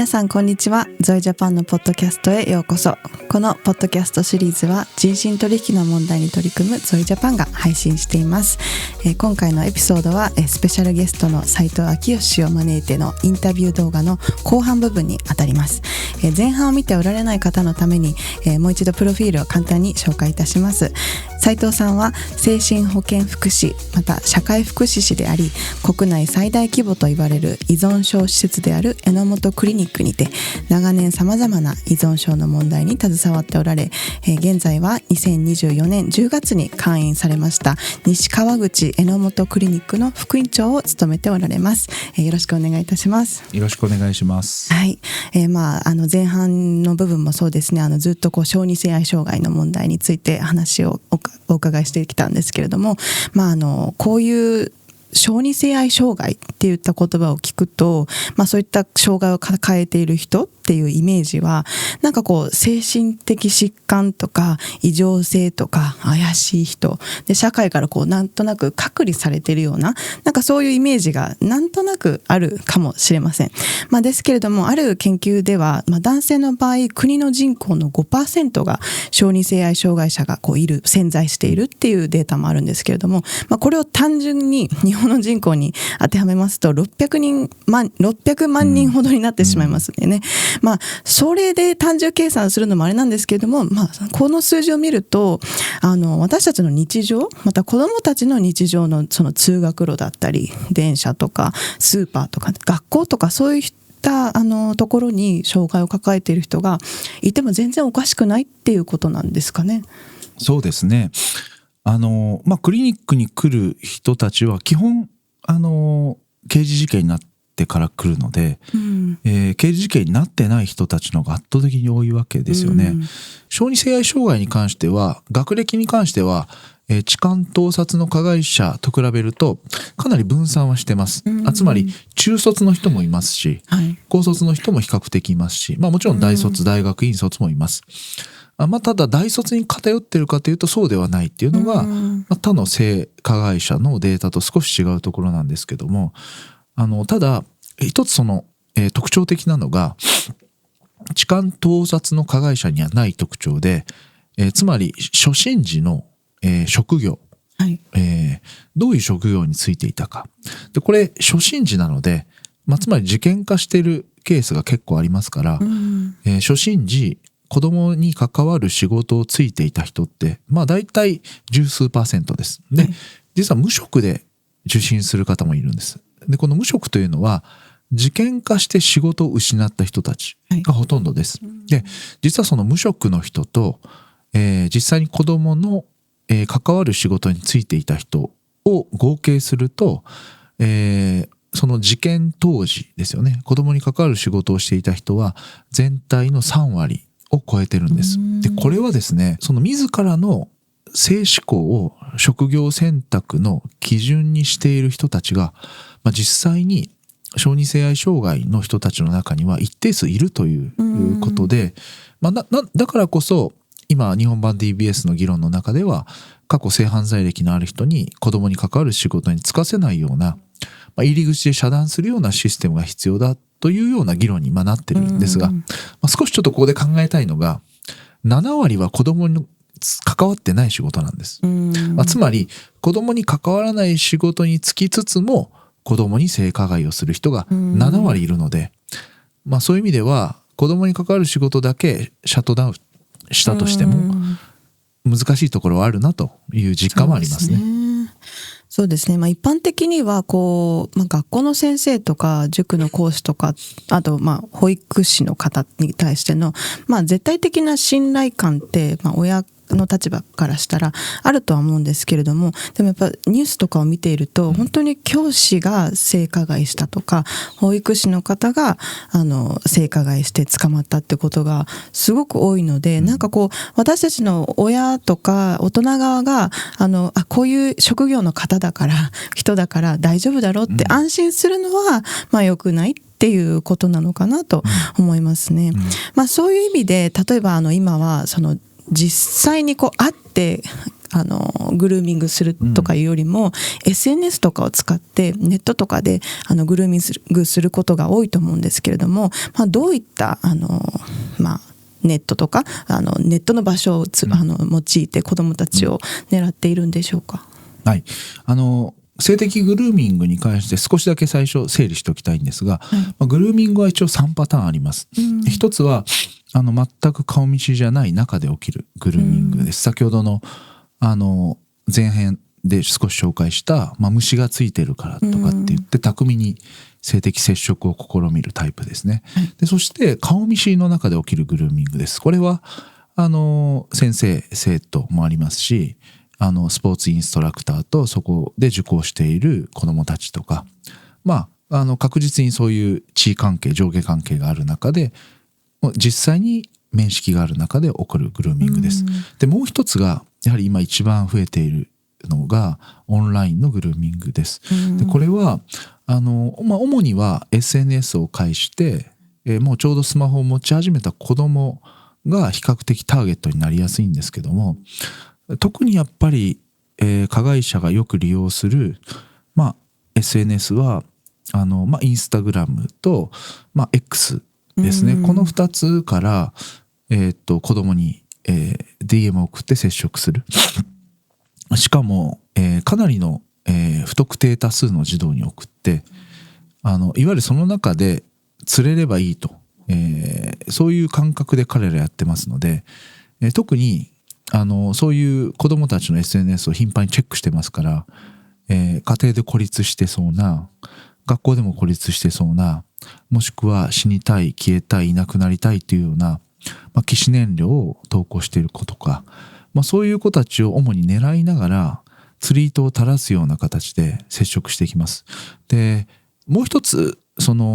皆さんこんにちは。ゾイジャパンのポッドキャストへようこそ。このポッドキャストシリーズは人身取引の問題に取り組むゾイジャパンが配信しています。今回のエピソードはスペシャルゲストの斉藤昭義を招いてのインタビュー動画の後半部分にあたります。前半を見ておられない方のためにもう一度プロフィールを簡単に紹介いたします。斉藤さんは精神保健福祉また社会福祉士であり、国内最大規模と言われる依存症施設である榎本クリニックにて長年さまざまな依存症の問題に携わっておられ、現在は2024年10月に開院されました西川口榎本クリニックの副院長を務めておられます。よろしくお願いいたします。よろしくお願いします。はい。前半の部分もそうですね、ずっと小児性愛障害の問題について話をお伺いしてきたんですけれども、こういう小児性愛障害っていった言葉を聞くと、そういった障害を抱えている人っていうイメージは精神的疾患とか異常性とか怪しい人で、社会からなんとなく隔離されているようなそういうイメージがなんとなくあるかもしれません。ですけれども、ある研究では、男性の場合国の人口の 5% が小児性愛障害者が潜在しているっていうデータもあるんですけれども、これを単純に日本の人口に当てはめますと600万人ほどになってしまいますね。それで単純計算するのもあれなんですけれども、この数字を見ると私たちの日常、また子どもたちの日常のその通学路だったり電車とかスーパーとか学校とか、そういったところに障害を抱えている人がいても全然おかしくないっていうことなんですかね。そうですね。クリニックに来る人たちは基本刑事事件になってから来るので、刑事事件になってない人たちの方が圧倒的に多いわけですよね。小児性愛障害に関しては、学歴に関しては痴漢盗撮の加害者と比べるとかなり分散はしてます。つまり中卒の人もいますし、高卒の人も比較的いますし、もちろん大卒、大学院卒もいます。ただ大卒に偏っているかというとそうではないっていうのが、他の性加害者のデータと少し違うところなんですけども、ただ一つ特徴的なのが、痴漢盗撮の加害者にはない特徴で、つまり初診時の職業、どういう職業についていたかで、これ初診時なので、つまり事件化しているケースが結構ありますから、初診時子供に関わる仕事をついていた人ってだいたい十数%です。で、実は無職で受診する方もいるんです。で、この無職というのは事件化して仕事を失った人たちがほとんどです。で、実はその無職の人と、実際に子供の関わる仕事についていた人を合計すると、その事件当時ですよね、子供に関わる仕事をしていた人は全体の3割を超えてるんです。で、これはですね、その自らの性思考を職業選択の基準にしている人たちが、実際に小児性愛障害の人たちの中には一定数いるということで、だからこそ今日本版 DBS の議論の中では、過去性犯罪歴のある人に子供に関わる仕事に就かせないような、入り口で遮断するようなシステムが必要だというような議論になってるんですが、少しちょっとここで考えたいのが、7割は子供に関わってない仕事なんです。つまり子供に関わらない仕事に就きつつも子供に性加害をする人が7割いるので、そういう意味では子供に関わる仕事だけシャットダウンしたとしても難しいところはあるなという実感はありますね。そうですね。一般的には学校の先生とか塾の講師とか、あと保育士の方に対しての絶対的な信頼感って親の立場からしたらあるとは思うんですけれども、でもやっぱニュースとかを見ていると、本当に教師が性加害したとか保育士の方が性加害して捕まったってことがすごく多いので、私たちの親とか大人側がこういう職業の方だから人だから大丈夫だろうって安心するのは良くないっていうことなのかなと思いますね。そういう意味で例えば今は実際に会ってグルーミングするとかいうよりも、SNS とかを使ってネットとかでグルーミングすることが多いと思うんですけれども、どういったネットとかネットの場所を用いて子どもたちを狙っているんでしょうか。はい、性的グルーミングに関して少しだけ最初整理しておきたいんですが、グルーミングは一応3パターンあります。一つは全く顔見知りじゃない中で起きるグルーミングです。先ほどの前編で少し紹介した、虫がついてるからとかって言って巧みに性的接触を試みるタイプですね。でそして顔見知りの中で起きるグルーミングです。これは先生生徒もありますし、スポーツインストラクターとそこで受講している子どもたちとか、確実にそういう地位関係上下関係がある中で実際に面識がある中で起こるグルーミングです。でもう一つがやはり今一番増えているのがオンラインのグルーミングです。でこれは主には SNS を介して、もうちょうどスマホを持ち始めた子どもが比較的ターゲットになりやすいんですけども、特にやっぱり、加害者がよく利用する、SNS はインスタグラムと、X ですね。この2つから、子どもに、DM を送って接触する。しかも、かなりの、不特定多数の児童に送っていわゆるその中で釣れればいいと、そういう感覚で彼らやってますので、特にそういう子どもたちの SNS を頻繁にチェックしてますから、家庭で孤立してそうな、学校でも孤立してそうな、もしくは死にたい、消えたい、いなくなりたいというような、起死燃料を投稿している子とか、そういう子たちを主に狙いながら釣り糸を垂らすような形で接触していきます。でもう一つ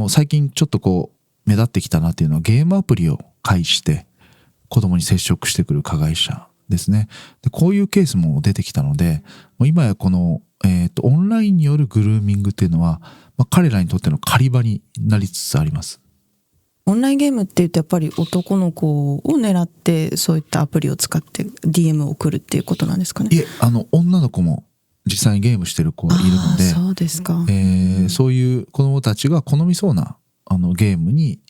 最近ちょっと目立ってきたなっていうのは、ゲームアプリを介して子供に接触してくる加害者ですね。でこういうケースも出てきたので、今やこの、オンラインによるグルーミングっていうのは、彼らにとっての狩り場になりつつあります。オンラインゲームっていうとやっぱり男の子を狙ってそういったアプリを使って DM を送るっていうことなんですかね。いえ、女の子も実際にゲームしてる子がいるので、そうですか。そういう子どもたちが好みそうなゲームに、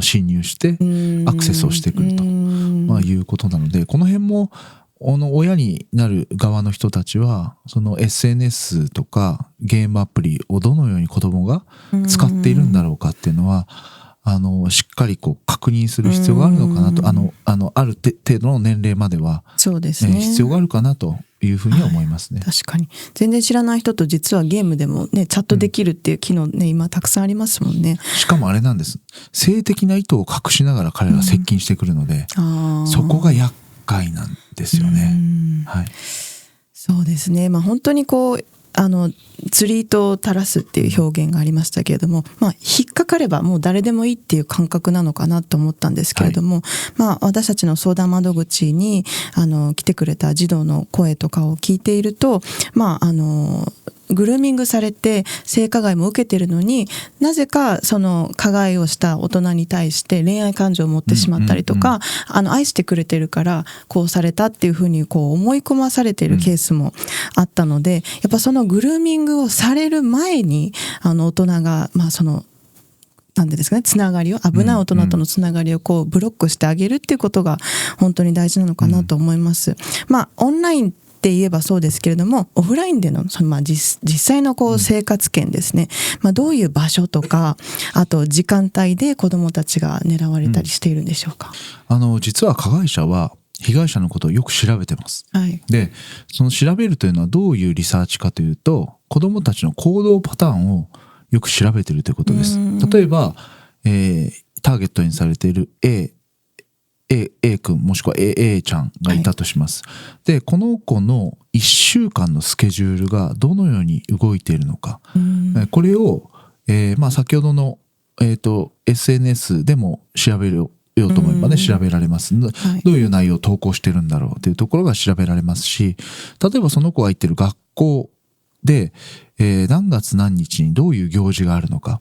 侵入してアクセスをしてくると、いうことなので、この辺も親になる側の人たちはその SNS とかゲームアプリをどのように子どもが使っているんだろうかっていうのはしっかり確認する必要があるのかなと、ある程度の年齢まではそうですね、必要があるかなというふうには思いますね。確かに全然知らない人と実はゲームでもねチャットできるっていう機能ね、今たくさんありますもんね。しかもあれなんです、性的な意図を隠しながら彼らが接近してくるので、そこが厄介なんですよね。はい、そうですね。本当に釣り糸を垂らすっていう表現がありましたけれども、引っかかればもう誰でもいいっていう感覚なのかなと思ったんですけれども、私たちの相談窓口に来てくれた児童の声とかを聞いていると、グルーミングされて性加害も受けてるのに、なぜかその加害をした大人に対して恋愛感情を持ってしまったりとか、愛してくれてるからこうされたっていうふうに思い込まされているケースもあったので、やっぱそのグルーミングをされる前に大人がなんでですかね、つながりを、危ない大人とのつながりをブロックしてあげるっていうことが本当に大事なのかなと思います。オンラインって言えばそうですけれども、オフラインでの実際の生活圏ですね、どういう場所とか、あと時間帯で子どもたちが狙われたりしているんでしょうか。実は加害者は被害者のことをよく調べてます。はい、でその調べるというのはどういうリサーチかというと、子どもたちの行動パターンをよく調べているということです。例えば、ターゲットにされている A 君もしくは A ちゃんがいたとします。でこの子の1週間のスケジュールがどのように動いているのか、これを、先ほどの、SNS でも調べようと思えばね、調べられます。どういう内容を投稿してるんだろうというところが調べられますし、例えばその子が行ってる学校で、何月何日にどういう行事があるのか、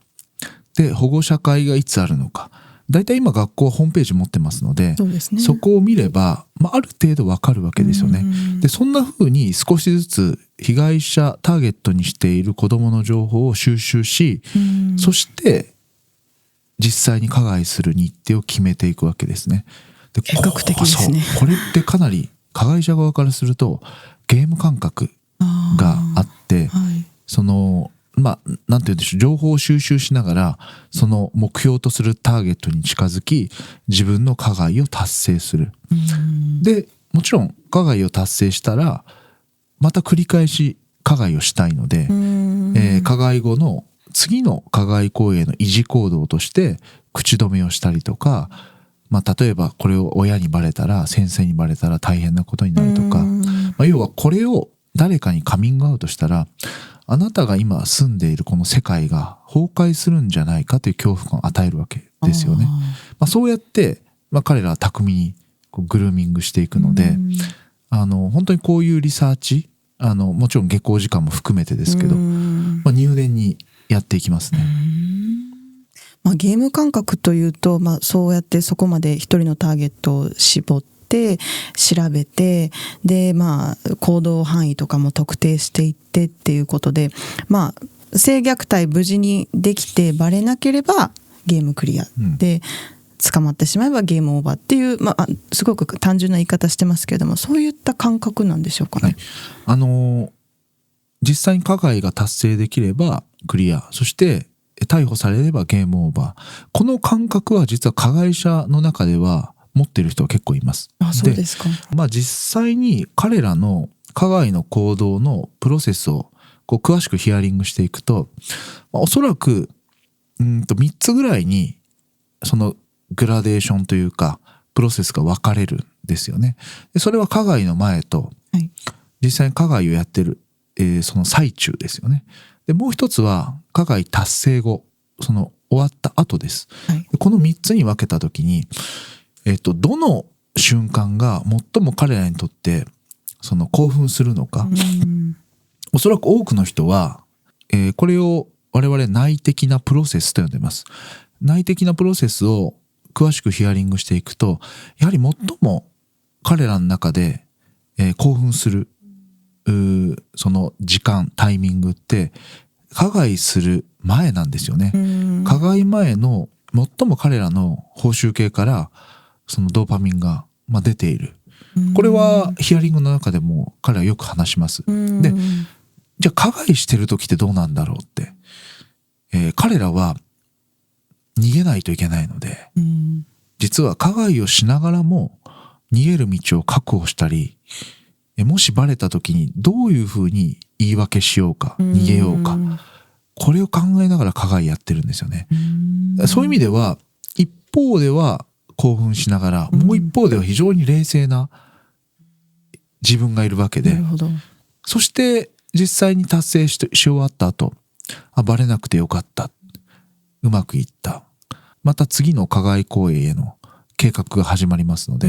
で保護者会がいつあるのか、だいたい今学校はホームページ持ってますので、そうですね、そこを見れば、ある程度わかるわけですよね。でそんな風に少しずつ被害者ターゲットにしている子どもの情報を収集し、そして実際に加害する日程を決めていくわけですね。で計画的ですね。これってかなり加害者側からするとゲーム感覚があって、はい、そのなんて言うんでしょう、情報を収集しながらその目標とするターゲットに近づき自分の加害を達成する。でもちろん加害を達成したらまた繰り返し加害をしたいので、加害後の次の加害行為への維持行動として口止めをしたりとか、例えばこれを親にバレたら先生にバレたら大変なことになるとか、要はこれを誰かにカミングアウトしたらあなたが今住んでいるこの世界が崩壊するんじゃないかという恐怖感を与えるわけですよね。そうやって、彼らは巧みにグルーミングしていくので、本当にこういうリサーチ、もちろん下校時間も含めてですけど、入念にやっていきますね。ゲーム感覚というと、そうやってそこまで一人のターゲットを絞って調べて、で行動範囲とかも特定していってっていうことで、性虐待無事にできてバレなければゲームクリアで、捕まってしまえばゲームオーバーっていう、すごく単純な言い方してますけれども、そういった感覚なんでしょうかね。実際に加害が達成できればクリア、そして逮捕されればゲームオーバー、この感覚は実は加害者の中では持っている人は結構います。そうですか。実際に彼らの加害の行動のプロセスを詳しくヒアリングしていくと、おそらく3つぐらいにそのグラデーションというかプロセスが分かれるんですよね。でそれは加害の前と、実際に加害をやってる、その最中ですよね。でもう一つは加害達成後、その終わった後です。でこの3つに分けた時に、どの瞬間が最も彼らにとってその興奮するのか、おそらく多くの人は、これを我々内的なプロセスと呼んでいます。内的なプロセスを詳しくヒアリングしていくと、やはり最も彼らの中で、興奮するその時間タイミングって加害する前なんですよね。加害前の最も彼らの報酬系からそのドーパミンが出ている。これはヒアリングの中でも彼はよく話します。で、じゃあ加害してる時ってどうなんだろうって、彼らは逃げないといけないので、実は加害をしながらも逃げる道を確保したり、もしバレた時にどういうふうに言い訳しようか逃げようか、これを考えながら加害やってるんですよね。そういう意味では一方では興奮しながら、もう一方では非常に冷静な自分がいるわけで、そして実際に達成し終わった後、バレなくてよかった、うまくいった、また次の加害行為への計画が始まりますので、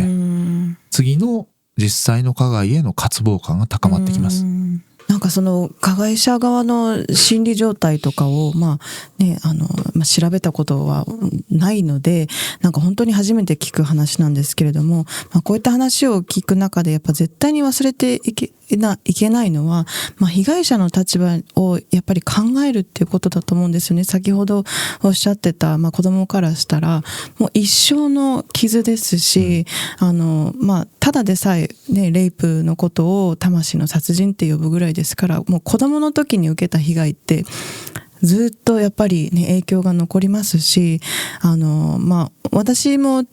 次の実際の加害への渇望感が高まってきます。なんかその加害者側の心理状態とかを調べたことはないので、なんか本当に初めて聞く話なんですけれども、こういった話を聞く中でやっぱ絶対に忘れていけないのは、被害者の立場をやっぱり考えるっていうことだと思うんですよね。先ほどおっしゃってた、子供からしたらもう一生の傷ですし、ただでさえね、レイプのことを魂の殺人って呼ぶぐらいですから、もう子供の時に受けた被害ってずっとやっぱりね影響が残りますし、私も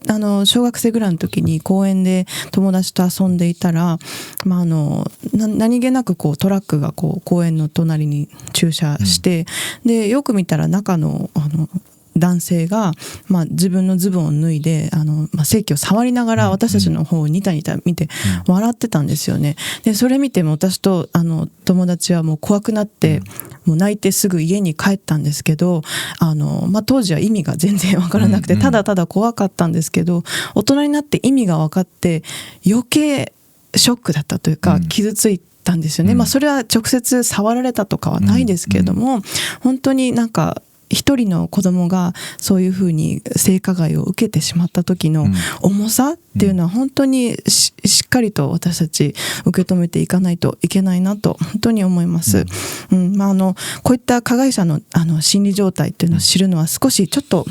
小学生ぐらいの時に公園で友達と遊んでいたら、何気なくトラックが公園の隣に駐車して、でよく見たら中の男性が、自分のズボンを脱いで性器を触りながら私たちの方をニタニタ見て笑ってたんですよね。でそれ見ても私と友達はもう怖くなって、もう泣いてすぐ家に帰ったんですけど、当時は意味が全然分からなくて、ただただ怖かったんですけど、大人になって意味が分かって余計ショックだったというか、傷ついたんですよね。それは直接触られたとかはないですけれども、本当になんか一人の子供がそういうふうに性加害を受けてしまった時の重さっていうのは本当にしっかりと私たち受け止めていかないといけないなと本当に思います。こういった加害者の心理状態っていうのを知るのは少しちょっと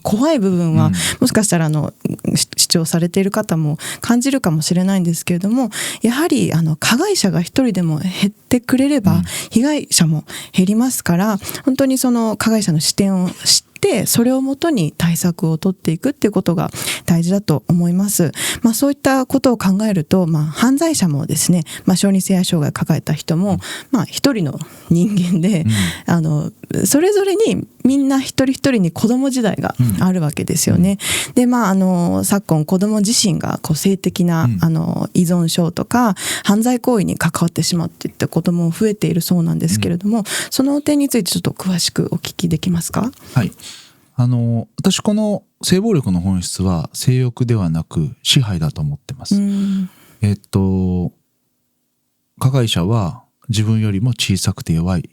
怖い部分はもしかしたら主張されている方も感じるかもしれないんですけれども、やはり加害者が一人でも減ってくれれば被害者も減りますから、本当にその加害者の視点を知ってそれをもとに対策を取っていくっていうことが大事だと思います。そういったことを考えると、犯罪者もですね、小児性愛障害を抱えた人も、一人の人間で、それぞれにみんな一人一人に子供時代があるわけですよね。で、昨今子供自身が性的な依存症とか犯罪行為に関わってしまっていった子供も増えているそうなんですけれども、その点についてちょっと詳しくお聞きできますか？はい。私この性暴力の本質は性欲ではなく支配だと思ってます。加害者は自分よりも小さくて弱い、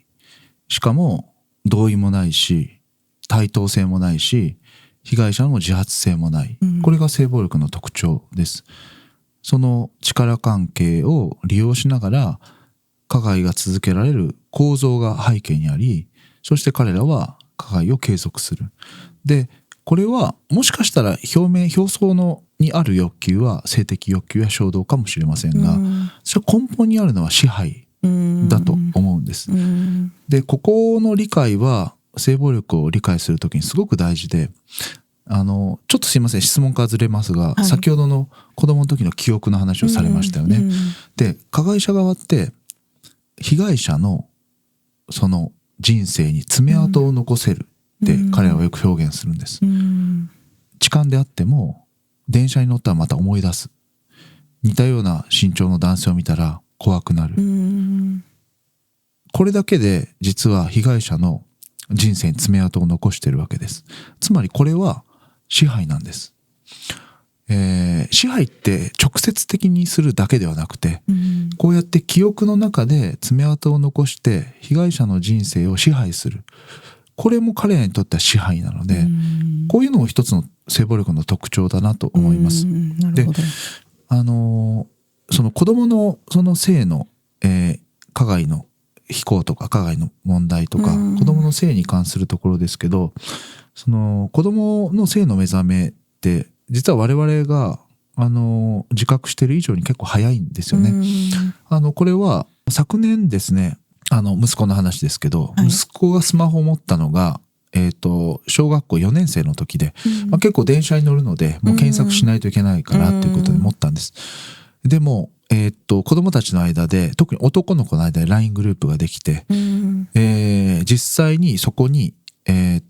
しかも同意もないし対等性もないし被害者の自発性もない、これが性暴力の特徴です。その力関係を利用しながら加害が続けられる構造が背景にあり、そして彼らは加害を継続する。で、これはもしかしたら表層にある欲求は性的欲求や衝動かもしれませんが、それは根本にあるのは支配だと思うんです。で、ここの理解は性暴力を理解するときにすごく大事で、ちょっとすいません、質問からずれますが、先ほどの子供の時の記憶の話をされましたよね。で、加害者側って被害者のその人生に爪痕を残せるって彼らはよく表現するんです。痴漢であっても電車に乗ったらまた思い出す。似たような身長の男性を見たら怖くなる。これだけで実は被害者の人生に爪痕を残しているわけです。つまりこれは支配なんです。支配って直接的にするだけではなくて、こうやって記憶の中で爪痕を残して被害者の人生を支配する、これも彼らにとっては支配なので、こういうのも一つの性暴力の特徴だなと思います。で、その子供のその性の、加害の非行とか加害の問題とか、子供の性に関するところですけど、その子供の性の目覚めって実は我々が自覚している以上に結構早いんですよね。これは昨年ですね、息子の話ですけど、息子がスマホを持ったのが小学校4年生の時で、結構電車に乗るのでもう検索しないといけないからっていうことで持ったんです。でも子供たちの間で、特に男の子の間で LINE グループができて、実際にそこに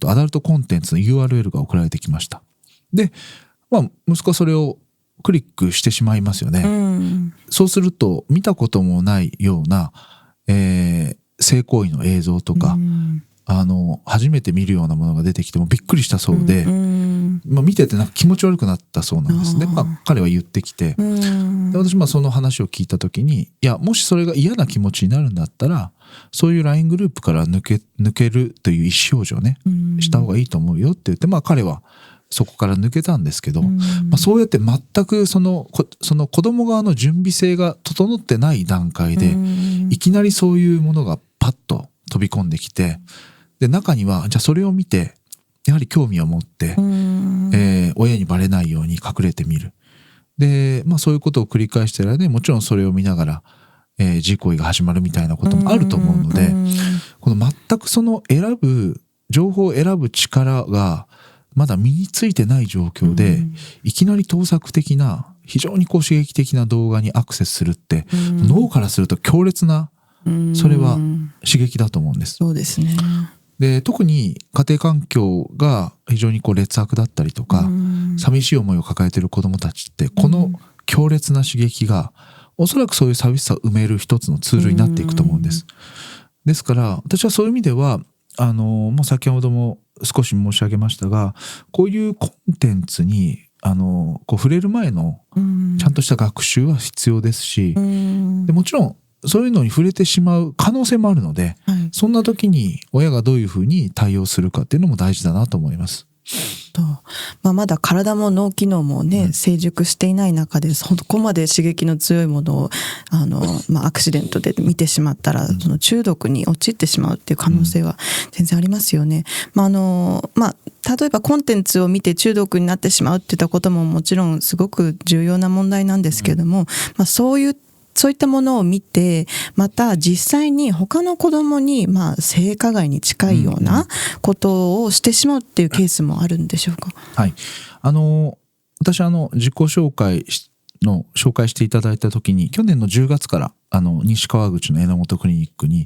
アダルトコンテンツの URL が送られてきました。で、息子はそれをクリックしてしまいますよね。そうすると見たこともないような、性行為の映像とか、初めて見るようなものが出てきてもびっくりしたそうで、見ててなんか気持ち悪くなったそうなんですね。彼は言ってきて、で私その話を聞いた時に、いや、もしそれが嫌な気持ちになるんだったらそういう LINE グループから抜けるという意思表示をね、した方がいいと思うよって言って、彼はそこから抜けたんですけど、そうやって全くその子供側の準備性が整ってない段階でいきなりそういうものがパッと飛び込んできて、で中にはじゃあそれを見てやはり興味を持って、親にバレないように隠れてみる。で、そういうことを繰り返してる間にもちろんそれを見ながら、自行為が始まるみたいなこともあると思うので、この全くその情報を選ぶ力がまだ身についてない状況で、いきなり盗作的な非常に刺激的な動画にアクセスするって、脳からすると強烈なそれは刺激だと思うんです。そうですね。で、特に家庭環境が非常に劣悪だったりとか、寂しい思いを抱えている子どもたちって、この強烈な刺激がおそらくそういう寂しさを埋める一つのツールになっていくと思うんです。ですから私はそういう意味ではもう先ほども少し申し上げましたが、こういうコンテンツに触れる前のちゃんとした学習は必要ですし、でもちろんそういうのに触れてしまう可能性もあるので、はい、そんな時に親がどういうふうに対応するかっていうのも大事だなと思います。まだ体も脳機能もね、成熟していない中でそこまで刺激の強いものをアクシデントで見てしまったら、その中毒に陥ってしまうっていう可能性は全然ありますよね。例えばコンテンツを見て中毒になってしまうっていったことももちろんすごく重要な問題なんですけれども、そういったものを見て、また実際に他の子供に性加害に近いようなことをしてしまうっていうケースもあるんでしょうか。はい、私自己紹介していただいた時に、去年の10月から西川口の榎本クリニックに、移っ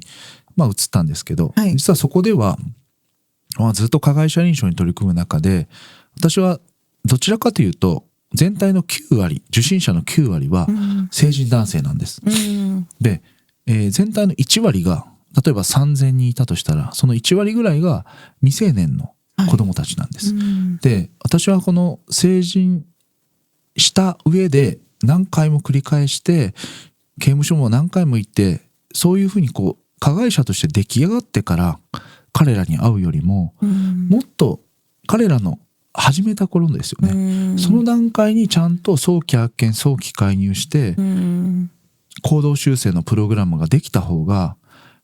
たんですけど、はい、実はそこでは、ずっと加害者臨床に取り組む中で、私はどちらかというと全体の9割、受診者の9割は成人男性なんです。で、全体の1割が、例えば3000人いたとしたら、その1割ぐらいが未成年の子どもたちなんです。で、私はこの成人した上で何回も繰り返して、刑務所も何回も行って、そういうふうに加害者として出来上がってから彼らに会うよりも、もっと彼らの始めた頃ですよね。その段階にちゃんと早期発見、早期介入して行動修正のプログラムができた方が、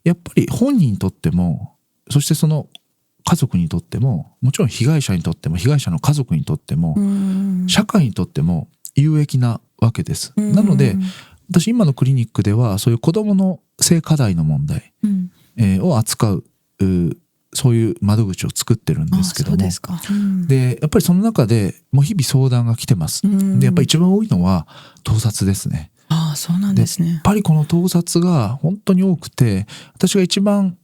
やっぱり本人にとっても、そしてその家族にとっても、もちろん被害者にとっても、被害者の家族にとっても、社会にとっても有益なわけです。なので私今のクリニックでは、そういう子どもの性加害の問題を扱うそういう窓口を作ってるんですけども、でやっぱりその中でもう日々相談が来てます。でやっぱり一番多いのは盗撮ですね。そうなんですね。やっぱりこの盗撮が本当に多くて、私が一番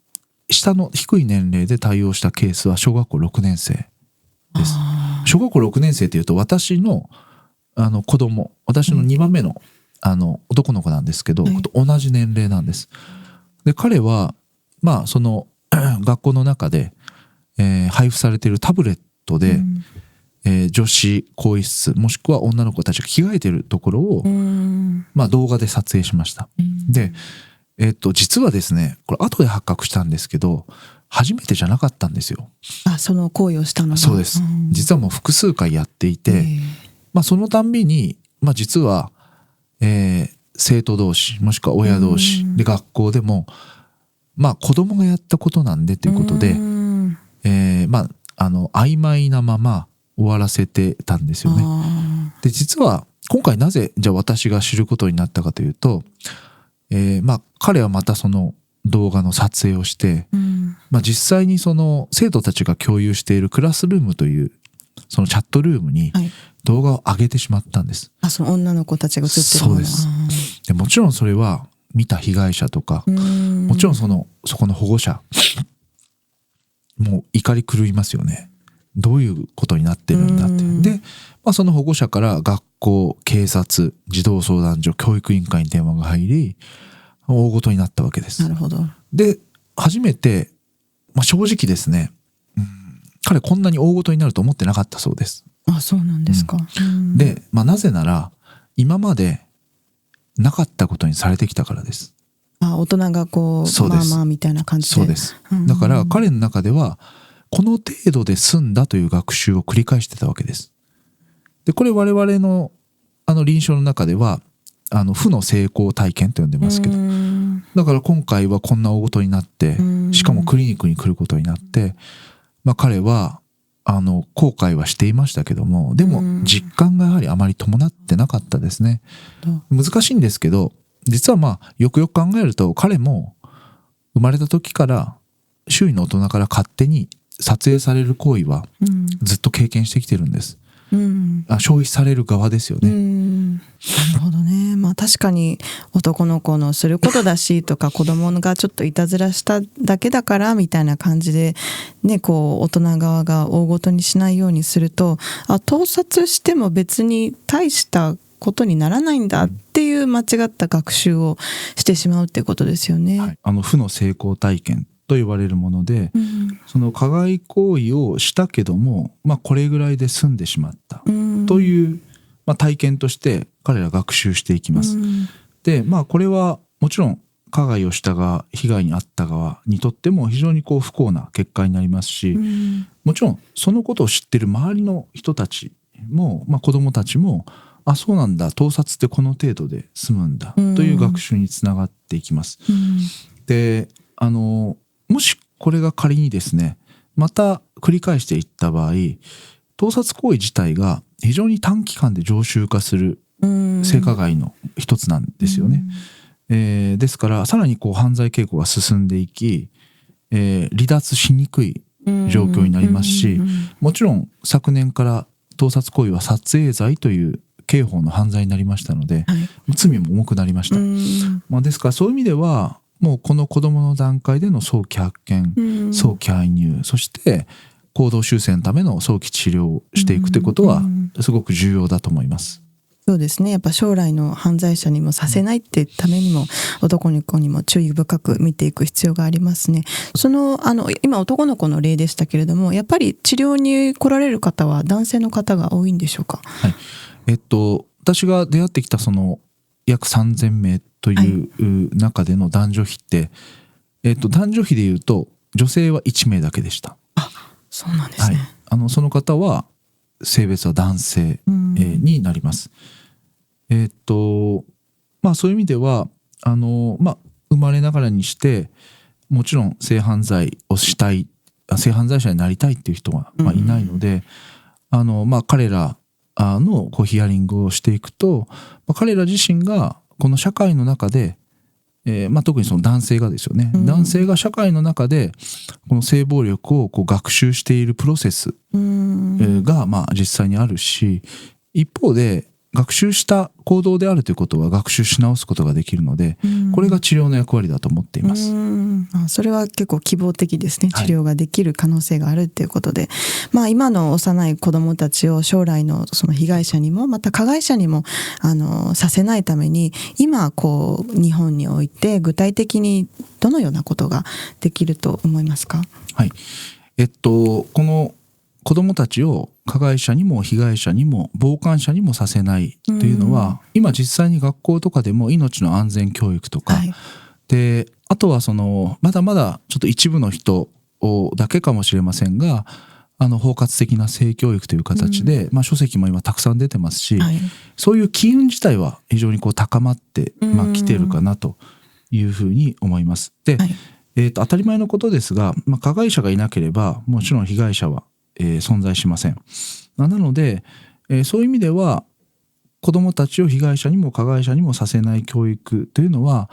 下の低い年齢で対応したケースは小学校6年生です。小学校6年生というと、私の子供、私の2番目の男の子なんですけど、同じ年齢なんです。で彼はその学校の中で、配布されているタブレットで、女子更衣室もしくは女の子たちが着替えているところを、動画で撮影しました。で、実はですね、これ後で発覚したんですけど、初めてじゃなかったんですよ。その行為をしたのが。そうです。実はもう複数回やっていて、そのたんびに、実は、生徒同士もしくは親同士で学校でも、子供がやったことなんでということで、曖昧なまま終わらせてたんですよね。で実は今回なぜじゃあ私が知ることになったかというと、彼はまたその動画の撮影をして、実際にその生徒たちが共有しているクラスルームというそのチャットルームに動画を上げてしまったんです。その女の子たちが映ってるもの。そうです。でもちろんそれは見た被害者とか、もちろんそこの保護者もう怒り狂いますよね。どういうことになってるんだって。で、その保護者から学校、警察、児童相談所、教育委員会に電話が入り、大ごとになったわけです。なるほど。で初めて、正直ですね、彼こんなに大ごとになると思ってなかったそうです。そうなんですか。で、なぜなら今までなかったことにされてきたからです。大人がみたいな感じで。そうです。だから彼の中ではこの程度で済んだという学習を繰り返してたわけです。でこれ我々の臨床の中では負の成功体験と呼んでますけど、だから今回はこんな大ごとになって、しかもクリニックに来ることになって、彼は後悔はしていましたけども、でも実感がやはりあまり伴ってなかったですね。難しいんですけど、実はよくよく考えると彼も生まれた時から周囲の大人から勝手に撮影される行為はずっと経験してきてるんです。消費される側ですよね。なるほどね。確かに男の子のすることだしとか、子供がちょっといたずらしただけだからみたいな感じでね、大人側が大ごとにしないようにすると、盗撮しても別に大したことにならないんだっていう間違った学習をしてしまうってことですよね。負の成功体験と言われるもので、その加害行為をしたけども、これぐらいで済んでしまったという、体験として彼ら学習していきます。でこれはもちろん加害をした側、被害に遭った側にとっても非常にこう不幸な結果になりますし、もちろんそのことを知っている周りの人たちも、子どもたちも、あ、そうなんだ、盗撮ってこの程度で済むんだという学習につながっていきます。で、もしこれが仮にですね、また繰り返していった場合、盗撮行為自体が非常に短期間で常習化する性加害の一つなんですよね。ですからさらにこう犯罪傾向が進んでいき、離脱しにくい状況になりますし、もちろん昨年から盗撮行為は撮影罪という刑法の犯罪になりましたので、罪も重くなりました。ですからそういう意味ではもうこの子どもの段階での早期発見、早期介入、そして行動修正のための早期治療をしていくということはすごく重要だと思います。そうですね。やっぱ将来の犯罪者にもさせないっていうためにも、男の子にも注意深く見ていく必要がありますね。今男の子の例でしたけれども、やっぱり治療に来られる方は男性の方が多いんでしょうか？はい。私が出会ってきたその約3000名という中での男女比って、男女比でいうと女性は1名だけでした。あ、そうなんですね。その方は性別は男性、になります。そういう意味では生まれながらにしてもちろん性犯罪をしたい、性犯罪者になりたいっていう人は、いないので、彼らのヒアリングをしていくと、彼ら自身がこの社会の中で、特にその男性がですよね、男性が社会の中でこの性暴力を学習しているプロセスが実際にあるし、一方で学習した行動であるということは学習し直すことができるので、これが治療の役割だと思っています。それは結構希望的ですね。治療ができる可能性があるっていうことで、今の幼い子どもたちを将来のその被害者にもまた加害者にもさせないために、今日本において具体的にどのようなことができると思いますか？はい。この子どもたちを加害者にも被害者にも傍観者にもさせないというのは、今実際に学校とかでも命の安全教育とか、であとはまだまだちょっと一部の人だけかもしれませんが、包括的な性教育という形で、書籍も今たくさん出てますし、そういう機運自体は非常に高まってきてるかなというふうに思います。で、当たり前のことですが、加害者がいなければもちろん被害者は存在しません。なので、そういう意味では子どもたちを被害者にも加害者にもさせない教育というのは、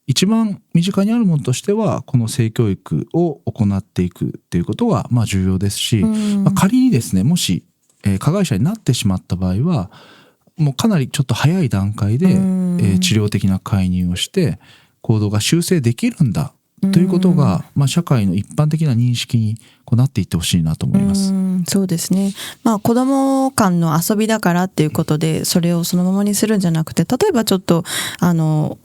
一番身近にあるものとしてはこの性教育を行っていくということが重要ですし、仮にですね、もし、加害者になってしまった場合はもうかなりちょっと早い段階で、治療的な介入をして行動が修正できるんだということが、社会の一般的な認識になっていってほしいなと思います。そうですね。子ども間の遊びだからっていうことでそれをそのままにするんじゃなくて、例えばちょっと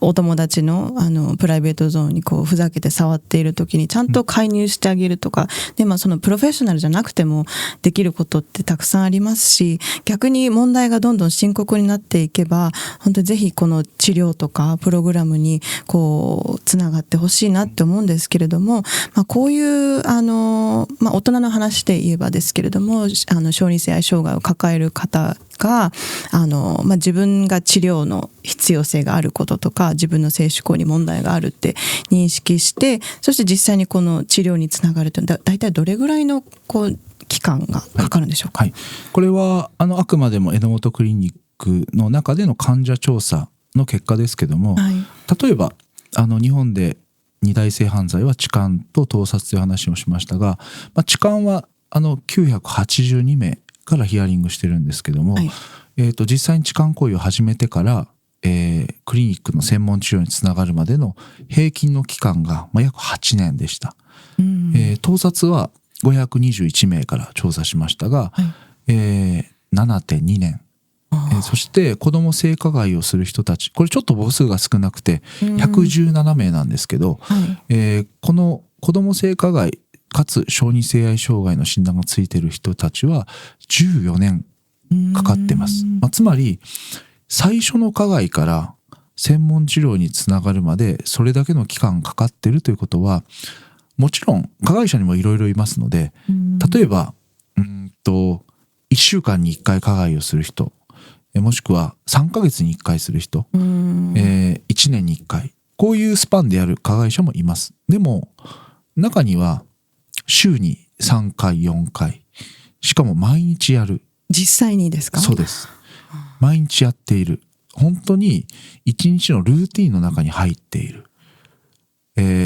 お友達のプライベートゾーンにふざけて触っている時にちゃんと介入してあげるとか、でそのプロフェッショナルじゃなくてもできることってたくさんありますし、逆に問題がどんどん深刻になっていけば本当にぜひこの治療とかプログラムにつながってほしいなって思うんですけれども、こういう大人の話で言えばですけれども、小児性愛障害を抱える方が自分が治療の必要性があることとか、自分の性嗜好に問題があるって認識して、そして実際にこの治療につながるとだいたいどれぐらいの期間がかかるんでしょうか？これはあくまでも榎本クリニックの中での患者調査の結果ですけども、例えば日本で二大性犯罪は痴漢と盗撮という話をしましたが、痴漢は982名からヒアリングしてるんですけども、実際に痴漢行為を始めてから、クリニックの専門治療につながるまでの平均の期間が、約8年でした。盗撮は521名から調査しましたが、7.2年。そして子ども性加害をする人たち、これちょっと母数が少なくて117名なんですけど、この子ども性加害かつ小児性愛障害の診断がついている人たちは14年かかってます。つまり最初の加害から専門治療につながるまでそれだけの期間かかってるということは、もちろん加害者にもいろいろいますので、例えば1週間に1回加害をする人、もしくは3ヶ月に1回する人、1年に1回、こういうスパンでやる加害者もいます。でも中には週に3回4回、しかも毎日やる。実際にですか？そうです。毎日やっている。本当に一日のルーティンの中に入っている。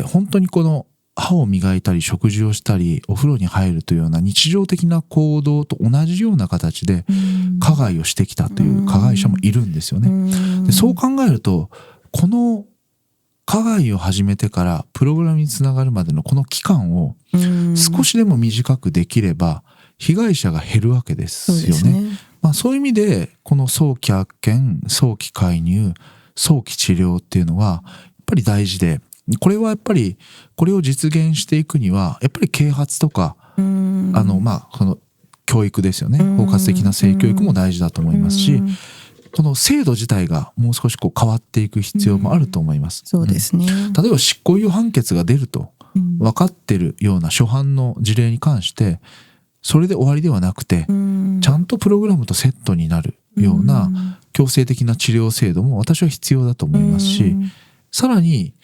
本当にこの歯を磨いたり食事をしたりお風呂に入るというような日常的な行動と同じような形で加害をしてきたという加害者もいるんですよね。でそう考えると、この加害を始めてからプログラムにつながるまでのこの期間を少しでも短くできれば被害者が減るわけですよね。そうですね。そういう意味でこの早期発見、早期介入、早期治療っていうのはやっぱり大事で、これはやっぱりこれを実現していくにはやっぱり啓発とかその教育ですよね。包括的な性教育も大事だと思いますし、この制度自体がもう少し変わっていく必要もあると思います。そうですね。例えば執行猶予判決が出ると分かってるような初犯の事例に関してそれで終わりではなくて、ちゃんとプログラムとセットになるような強制的な治療制度も私は必要だと思いますし、さらに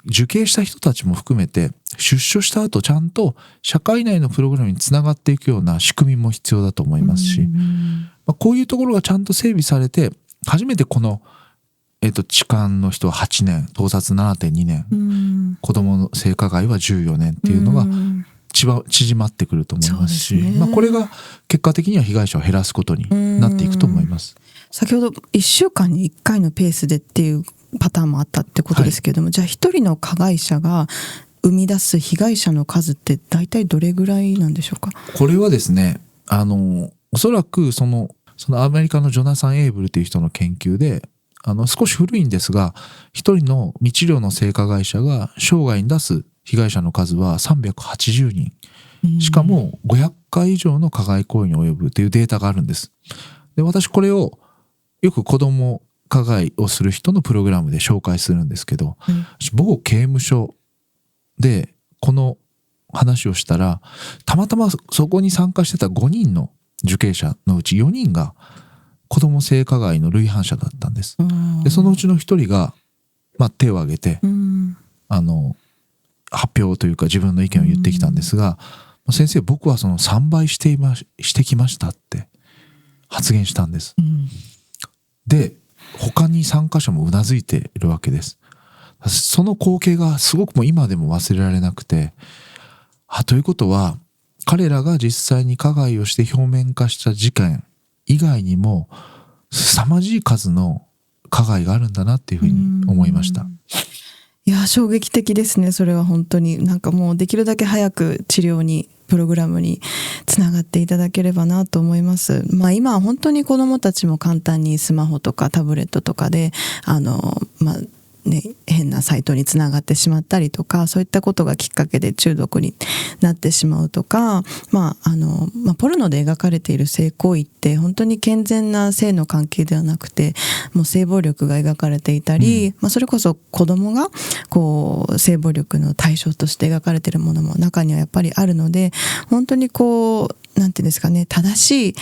受刑した人たちも含めて出所した後ちゃんと社会内のプログラムにつながっていくような仕組みも必要だと思いますし、こういうところがちゃんと整備されて初めてこの、痴漢の人は8年、盗撮 7.2 年、子供の性加害は14年っていうのが縮まってくると思いますし、これが結果的には被害者を減らすことになっていくと思います。先ほど1週間に1回のペースでっていうパターンもあったってことですけれども、じゃあ一人の加害者が生み出す被害者の数って大体どれぐらいなんでしょうか？これはですね、おそらくそのアメリカのジョナサン・エイブルという人の研究で少し古いんですが、一人の未治療の性加害者が生涯に出す被害者の数は380人、しかも500回以上の加害行為に及ぶというデータがあるんです。で、私これをよく子供加害をする人のプログラムで紹介するんですけど、某刑務所でこの話をしたら、たまたまそこに参加してた5人の受刑者のうち4人が子供性加害の類犯者だったんです。でそのうちの1人が、手を挙げて発表というか自分の意見を言ってきたんですが、先生、僕はその3倍してきましたって発言したんです。で他に参加者もうなずいているわけです。その光景がすごくもう今でも忘れられなくて、ということは彼らが実際に加害をして表面化した事件以外にも凄まじい数の加害があるんだなっていうふうに思いました。いや、衝撃的ですね。それは本当にもうできるだけ早く治療にプログラムにつながっていただければなと思います。今は本当に子どもたちも簡単にスマホとかタブレットとかで変なサイトにつながってしまったりとか、そういったことがきっかけで中毒になってしまうとか、ポルノで描かれている性行為って本当に健全な性の関係ではなくて、もう性暴力が描かれていたり、それこそ子供が性暴力の対象として描かれているものも中にはやっぱりあるので、本当になんていうんですかね、正しい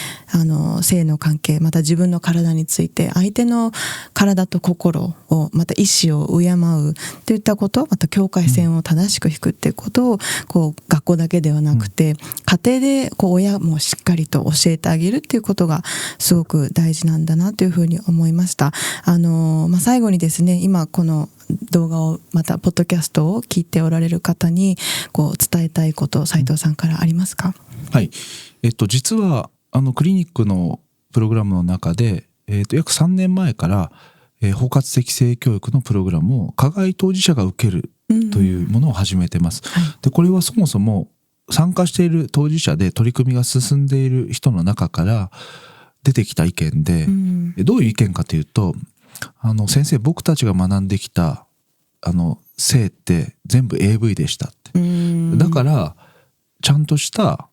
性の関係、また自分の体について、相手の体と心を、また意志を敬うといったこと、また境界線を正しく引くっていうことを学校だけではなくて、家庭で親もしっかりと教えてあげるっていうことがすごく大事なんだなというふうに思いました。最後にですね、今この動画をまたポッドキャストを聞いておられる方に伝えたいこと、斉藤さんからありますか？はい、実はクリニックのプログラムの中で、約3年前から、包括的性教育のプログラムを加害当事者が受けるというものを始めてます。でこれはそもそも参加している当事者で取り組みが進んでいる人の中から出てきた意見で、どういう意見かというと、先生、僕たちが学んできた性って全部 AV でしたって、だからちゃんとした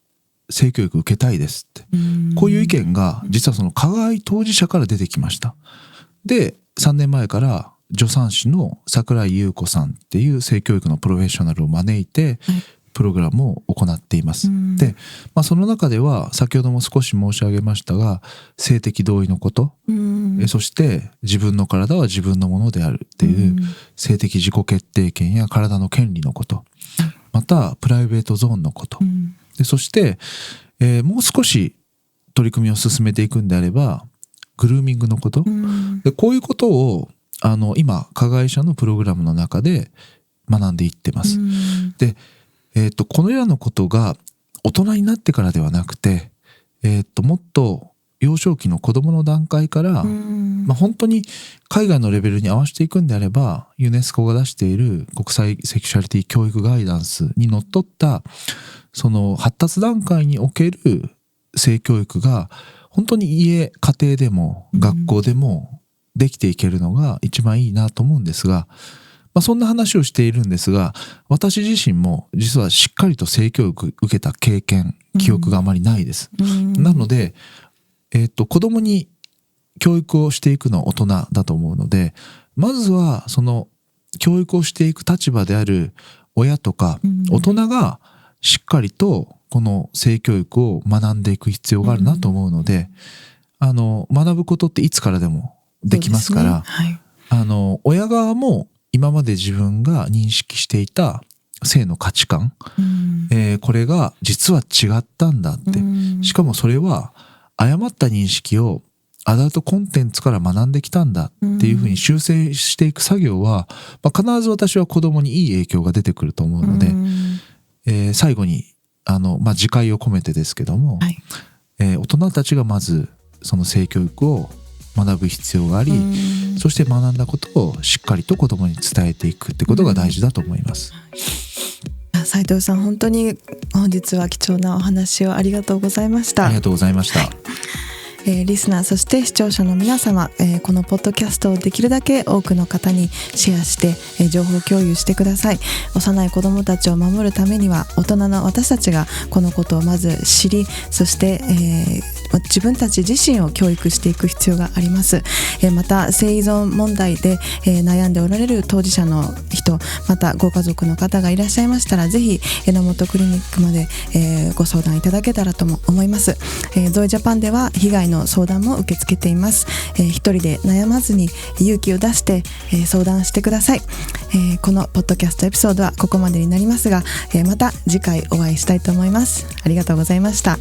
性教育受けたいですって、こういう意見が実はその加害当事者から出てきました。で3年前から助産師の櫻井優子さんっていう性教育のプロフェッショナルを招いてプログラムを行っています。で、その中では先ほども少し申し上げましたが、性的同意のこと、そして自分の体は自分のものであるっていう性的自己決定権や体の権利のこと、またプライベートゾーンのこと、でそして、もう少し取り組みを進めていくんであればグルーミングのこと、でこういうことを今加害者のプログラムの中で学んでいってます。でこのようなことが大人になってからではなくて、もっと幼少期の子どもの段階から、本当に海外のレベルに合わせていくんであれば、ユネスコが出している国際セクシュアリティ教育ガイダンスにのっとったその発達段階における性教育が本当に家庭でも学校でもできていけるのが一番いいなと思うんですが、そんな話をしているんですが、私自身も実はしっかりと性教育受けた経験、記憶があまりないです。なので、子供に教育をしていくのは大人だと思うので、まずはその教育をしていく立場である親とか大人がしっかりとこの性教育を学んでいく必要があるなと思うので、学ぶことっていつからでもできますから、親側も今まで自分が認識していた性の価値観、これが実は違ったんだって、しかもそれは誤った認識をアダルトコンテンツから学んできたんだっていうふうに修正していく作業は、必ず私は子供にいい影響が出てくると思うので、最後に自戒を込めてですけども、大人たちがまずその性教育を学ぶ必要があり、そして学んだことをしっかりと子どもに伝えていくってことが大事だと思います。斉藤さん、本当に本日は貴重なお話をありがとうございました。ありがとうございました。リスナー、そして視聴者の皆様、このポッドキャストをできるだけ多くの方にシェアして、情報共有してください。幼い子どもたちを守るためには、大人の私たちがこのことをまず知り、そして、自分たち自身を教育していく必要があります。また性依存問題で、悩んでおられる当事者の人、またご家族の方がいらっしゃいましたら、ぜひ榎本クリニックまで、ご相談いただけたらとも思います。ゾイジャパンでは被害の相談も受け付けています。一人で悩まずに勇気を出して、相談してください。このポッドキャストエピソードはここまでになりますが、また次回お会いしたいと思います。ありがとうございました。